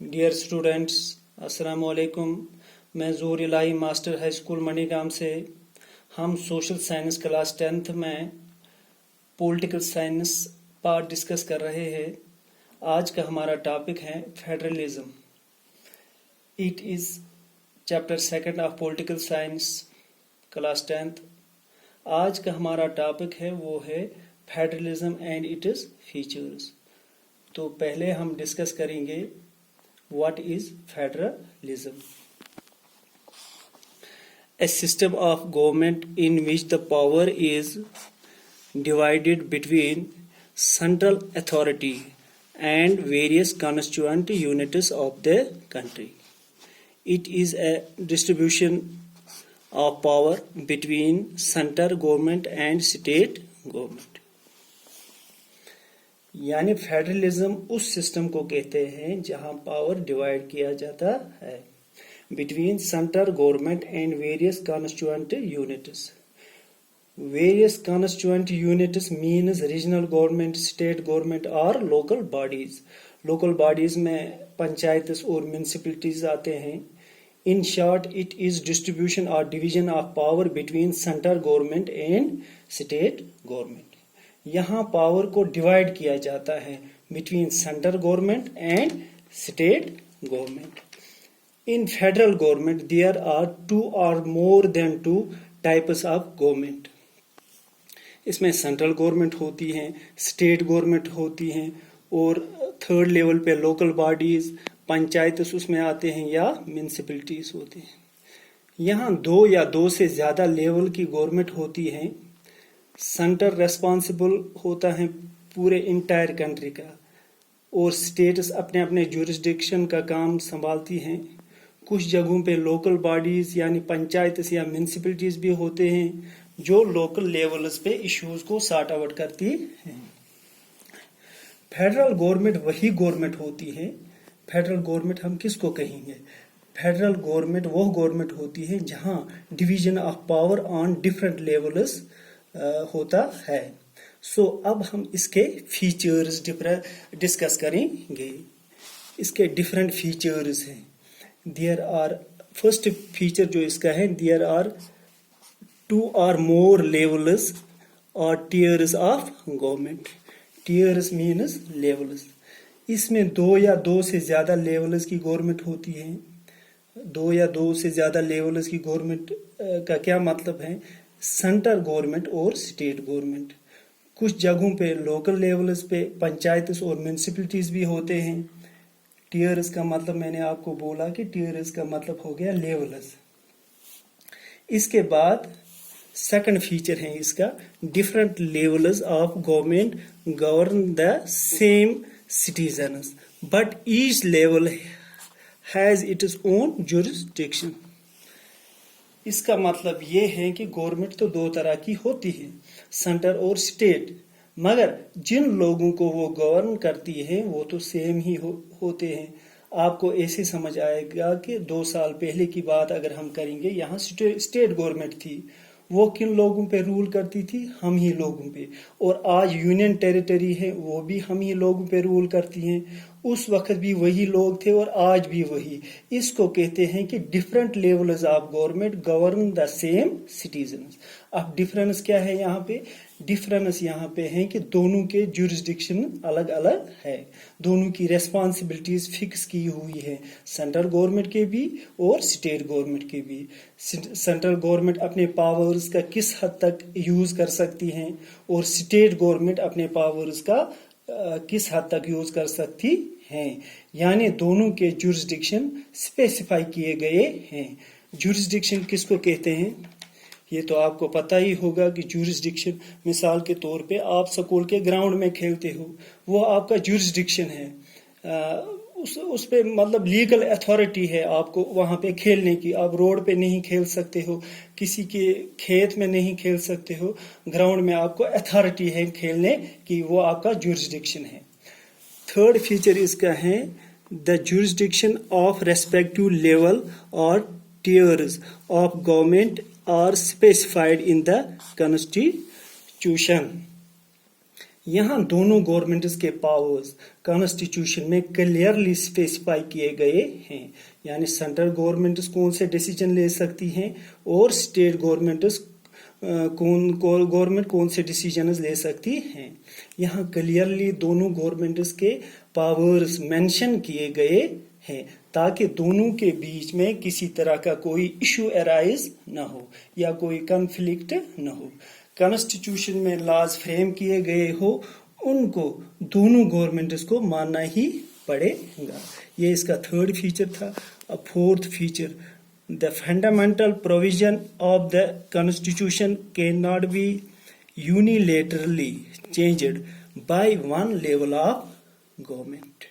Dear students, अस्सलाम वालेकुम। मैं ज़ोर इलाही मास्टर हाई स्कूल मणिगाम से। हम सोशल साइंस क्लास 10th में पॉलिटिकल साइंस पार्ट डिस्कस कर रहे हैं। आज का हमारा टॉपिक है federalism. It is chapter 2 of political science class 10th। आज का हमारा टॉपिक है वो है फेडरलिज्म एंड इट्स फीचर्स। तो पहले हम डिस्कस करेंगे what is federalism. A system of government in which the power is divided between central authority and various constituent units of the country. It is a distribution of power between central government and state government. यानी federalism उस system को कहते हैं जहां power divide किया जाता है between central government and various constituent units. Various constituent units means regional government, state government और लोकल बॉडीज। लोकल बॉडीज में पंचायत और म्यूनिसिपैलिटीज आते हैं। In short, it is distribution और division of power between central government and state government. यहाँ power को divide किया जाता है between central government and state government. In federal government there are 2 or more than 2 types of government. इसमें central government होती है, state government होती है और थर्ड लेवल पे लोकल बॉडीज, पंचायत उसमें आते हैं या म्यूनिसिपैलिटीज होती हैं। यहाँ 2 या 2 से ज्यादा लेवल की गवर्नमेंट होती है। सेंटर रेस्पॉन्सिबल होता है पूरे इंटायर कंट्री का और स्टेट्स अपने अपने जुरिस्डिक्शन का काम संभालती हैं। कुछ जगहों पे लोकल बॉडीज यानी पंचायत या म्यूनिसिपैलिटीज भी होते हैं जो लोकल लेवल्स पे इश्यूज को सॉर्ट आउट करती हैं। फेडरल गवर्नमेंट वही गवर्नमेंट होती है। फेडरल गवर्नमेंट हम किसको कहेंगे? फेडरल गवर्नमेंट वो गवर्नमेंट होती है जहां division of power on different levels होता है। सो अब हम इसके फीचर्स डिस्कस करेंगे। इसके डिफरेंट फीचर्स हैं। देयर आर, फर्स्ट फीचर जो इसका है, there are 2 or more levels और tiers of government. tiers means levels. इसमें 2 या 2 से ज्यादा लेवल्स की गवर्नमेंट होती है। 2 या 2 से ज्यादा लेवल्स की गवर्नमेंट का क्या मतलब है? सेंट्रल गवर्नमेंट और स्टेट गवर्नमेंट। कुछ जगहों पे लोकल लेवल्स पे पंचायत और म्यूनिसिपैलिटीज भी होते हैं। टीयर्स का मतलब मैंने आपको बोला कि टीयर्स का मतलब हो गया लेवल्स। इसके बाद सेकंड फीचर है इसका, different levels of government govern the same citizens but each level has its own jurisdiction. इसका मतलब ये है कि गवर्नमेंट तो 2 तरह की होती है, सेंटर और स्टेट, मगर जिन लोगों को वो गवर्न करती है वो तो सेम ही होते हैं। आपको ऐसे समझ आएगा कि 2 साल पहले की बात अगर हम करेंगे, यहाँ स्टेट गवर्नमेंट थी, वो किन लोगों पे रूल करती थी? हम ही लोगों पे। और आज यूनियन टेरिटरी है, वो भी हम ही लोगों पे रूल करती हैं। उस वक्त भी वही लोग थे और आज भी वही। इसको कहते हैं कि different levels of government govern the same citizens. अब डिफरेंस क्या है यहाँ पे? डिफरेंस यहाँ पे है कि दोनों के जुरिस्डिक्शन अलग अलग है, दोनों की रेस्पॉन्सिबिलिटीज फिक्स की हुई है, सेंट्रल गवर्नमेंट के भी और स्टेट गवर्नमेंट के भी। सेंट्रल गवर्नमेंट अपने पावर्स का किस हद तक यूज कर सकती है और स्टेट गवर्नमेंट अपने पावर्स का किस हद तक यूज कर सकती हैं। यानी दोनों के जुरिस्डिक्शन स्पेसिफाई किए गए हैं। जुरिस्डिक्शन किसको कहते हैं? ये तो आपको पता ही होगा कि जुरिस्डिक्शन, मिसाल के तौर पे आप स्कूल के ग्राउंड में खेलते हो, वो आपका जुरिस्डिक्शन है। उस पे मतलब लीगल अथॉरिटी है आपको वहां पे खेलने की। आप रोड पे नहीं खेल सकते हो, किसी के खेत में नहीं खेल सकते हो, ग्राउंड में आपको अथॉरिटी है खेलने की, वो आपका जुरिस्डिक्शन है। थर्ड फीचर इसका है the jurisdiction of respective level और tiers of government are specified in the constitution. यहाँ दोनों गवर्नमेंट्स के पावर्स कॉन्स्टिट्यूशन में क्लियरली स्पेसिफाई किए गए हैं, यानी सेंट्रल गवर्नमेंट्स कौन से डिसीजन ले सकती हैं और स्टेट गवर्नमेंट्स गवर्नमेंट कौन से डिसीजन ले सकती हैं। यहाँ क्लियरली दोनों गवर्नमेंट्स के पावर्स मेंशन किए गए हैं ताकि दोनों के बीच में किसी तरह का कोई इशू अराइज न हो या कोई कॉन्फ्लिक्ट न हो। कॉन्स्टिट्यूशन में लॉज फ्रेम किए गए हो उनको दोनों गवर्नमेंट्स को मानना ही पड़ेगा। ये इसका थर्ड फीचर था। अब fourth feature, the fundamental provision of the constitution cannot be unilaterally changed by one level of government.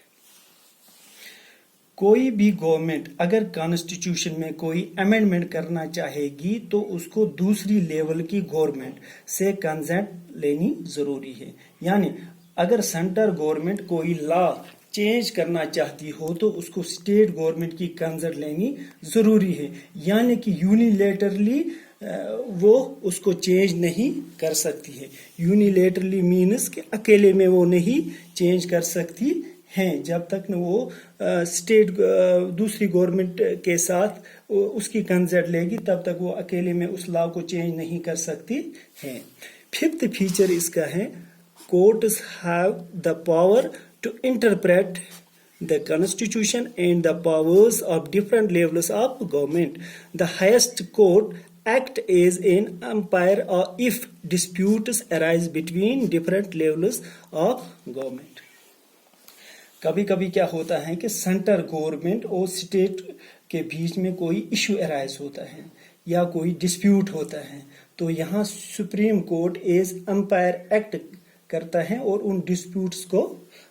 कोई भी गवर्नमेंट अगर कॉन्स्टिट्यूशन में कोई अमेंडमेंट करना चाहेगी तो उसको दूसरी लेवल की गवर्नमेंट से कंसेंट लेनी जरूरी है। यानी अगर सेंट्रल गवर्नमेंट कोई लॉ चेंज करना चाहती हो तो उसको स्टेट गवर्नमेंट की कंसेंट लेनी जरूरी है, यानी कि यूनिलेटरली वो उसको चेंज नहीं कर सकती है। यूनिलेटरली मीन्स कि अकेले में वो नहीं चेंज कर सकती हैं, जब तक न वो स्टेट दूसरी गवर्नमेंट के साथ उसकी कंसेंट लेगी तब तक वो अकेले में उस लॉ को चेंज नहीं कर सकती है। फिफ्थ फीचर इसका है, courts have the power to interpret the constitution and the powers of different levels of government. The highest court act as an umpire if disputes arise between different levels of government. कभी कभी क्या होता है कि central government और state के बीच में कोई इशू अराइज होता है या कोई डिस्प्यूट होता है, तो यहाँ Supreme Court as umpire act करता है और उन डिस्प्यूट्स को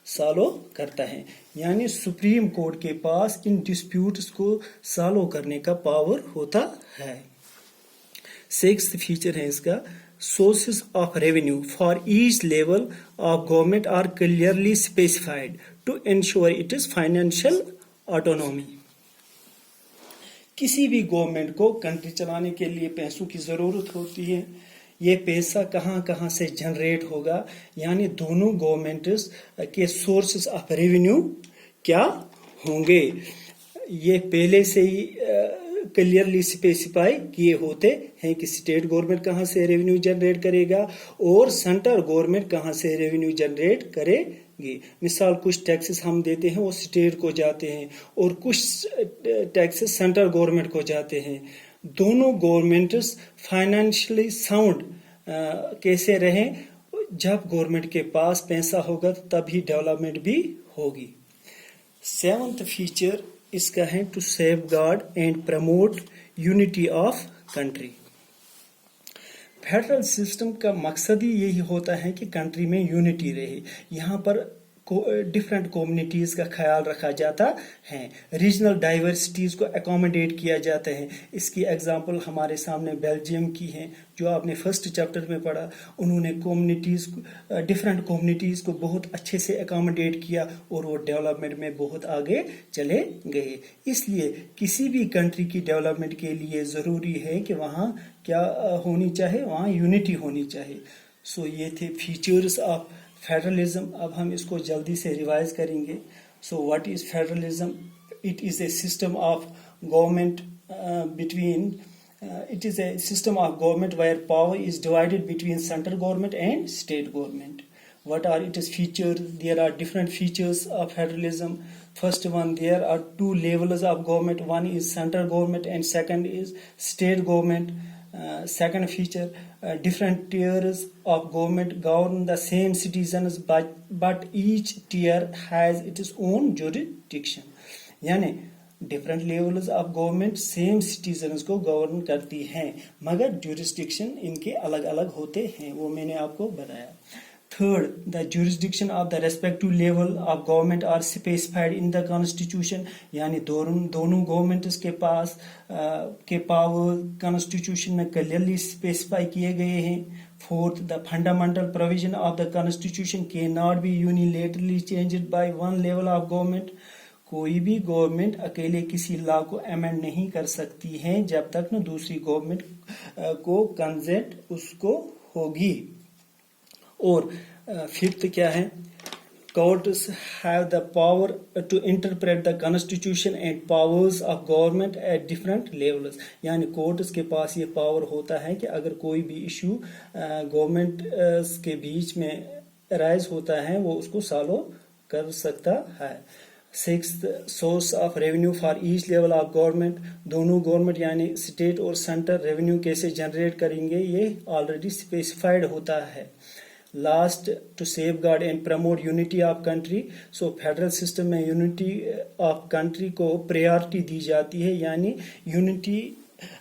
सॉल्व करता है। यानी सुप्रीम कोर्ट के पास इन डिस्प्यूट्स को सॉल्व करने का पावर होता है। सिक्स्थ फीचर है इसका, sources of revenue for each level of government are clearly specified to ensure it is financial autonomy. किसी भी गवर्नमेंट को कंट्री चलाने के लिए पैसों की जरूरत होती है, ये पैसा कहाँ कहाँ से जनरेट होगा, यानी दोनों गवर्नमेंट्स के सोर्सेस ऑफ रेवेन्यू क्या होंगे, ये पहले से ही क्लियरली स्पेसिफाई किए होते हैं कि स्टेट गवर्नमेंट कहाँ से रेवेन्यू जनरेट करेगा और सेंट्रल गवर्नमेंट कहाँ से रेवेन्यू जनरेट करेगी। मिसाल कुछ टैक्सेस हम देते हैं वो स्टेट को जाते हैं और कुछ टैक्सेस सेंट्रल गवर्नमेंट को जाते हैं। दोनों गवर्नमेंट्स फाइनेंशियली साउंड कैसे रहें, जब गवर्नमेंट के पास पैसा होगा तभी डेवलपमेंट भी होगी। सेवंथ फीचर इसका है, to safeguard and promote unity of country. Federal system का मकसद ही यही होता है कि कंट्री में यूनिटी रहे। यहाँ पर डिफरेंट कम्युनिटीज का ख्याल रखा जाता है, रीजनल डाइवर्सिटीज को अकोमोडेट किया जाता है। इसकी एग्जांपल हमारे सामने बेल्जियम की है जो आपने फर्स्ट चैप्टर में पढ़ा। उन्होंने कम्युनिटीज डिफरेंट कम्युनिटीज को बहुत अच्छे से अकोमोडेट किया और वो डेवलपमेंट में बहुत आगे चले गए। इसलिए किसी भी कंट्री की डेवलपमेंट के लिए जरूरी है कि वहाँ क्या होनी चाहिए, वहाँ यूनिटी होनी चाहिए। सो ये थे फीचर्स ऑफ फेडरलिज्म। अब हम इसको जल्दी से रिवाइज करेंगे। So what is federalism? It is a system of government it is a system of government where power is divided between central government and state government. What are its features? There are different features of federalism. First one, there are two levels of government. One is central government and second is state government. Second feature, different tiers of government govern the same citizens but each tier has its own jurisdiction. यानी different levels of government same citizens को govern करती हैं मगर jurisdiction इनके अलग अलग होते हैं, वो मैंने आपको बताया। Third, the jurisdiction of the respective level of government are specified in the constitution, यानी दोनों गवर्नमेंट्स के पास के पावर कॉन्स्टिट्यूशन में क्लियरली स्पेसिफाई किए गए हैं। Fourth, the fundamental provision of the constitution cannot be unilaterally changed by one level of government. कोई भी गवर्नमेंट अकेले किसी लॉ को अमेंड नहीं कर सकती है जब तक न दूसरी गवर्नमेंट को कंसेंट उसको होगी। और फिफ्थ क्या है, courts have the power to interpret the constitution and powers of government at different levels. यानी कोर्ट्स के पास ये पावर होता है कि अगर कोई भी इशू गवर्नमेंट के बीच में राइज होता है वो उसको सॉल्व कर सकता है. Sixth, source of revenue for each level of government. दोनों गवर्नमेंट यानी स्टेट और सेंटर रेवेन्यू कैसे जनरेट करेंगे ये ऑलरेडी स्पेसिफाइड होता है. Last, to safeguard and promote unity of country. So federal system में यूनिटी ऑफ कंट्री को प्रायोरिटी दी जाती है, यानी यूनिटी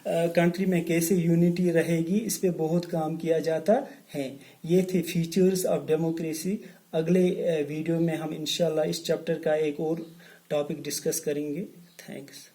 कंट्री में कैसे यूनिटी रहेगी इस पे बहुत काम किया जाता है. ये थे फीचर्स ऑफ डेमोक्रेसी. अगले वीडियो में हम इंशाल्लाह इस चैप्टर का एक और टॉपिक डिस्कस करेंगे. थैंक्स.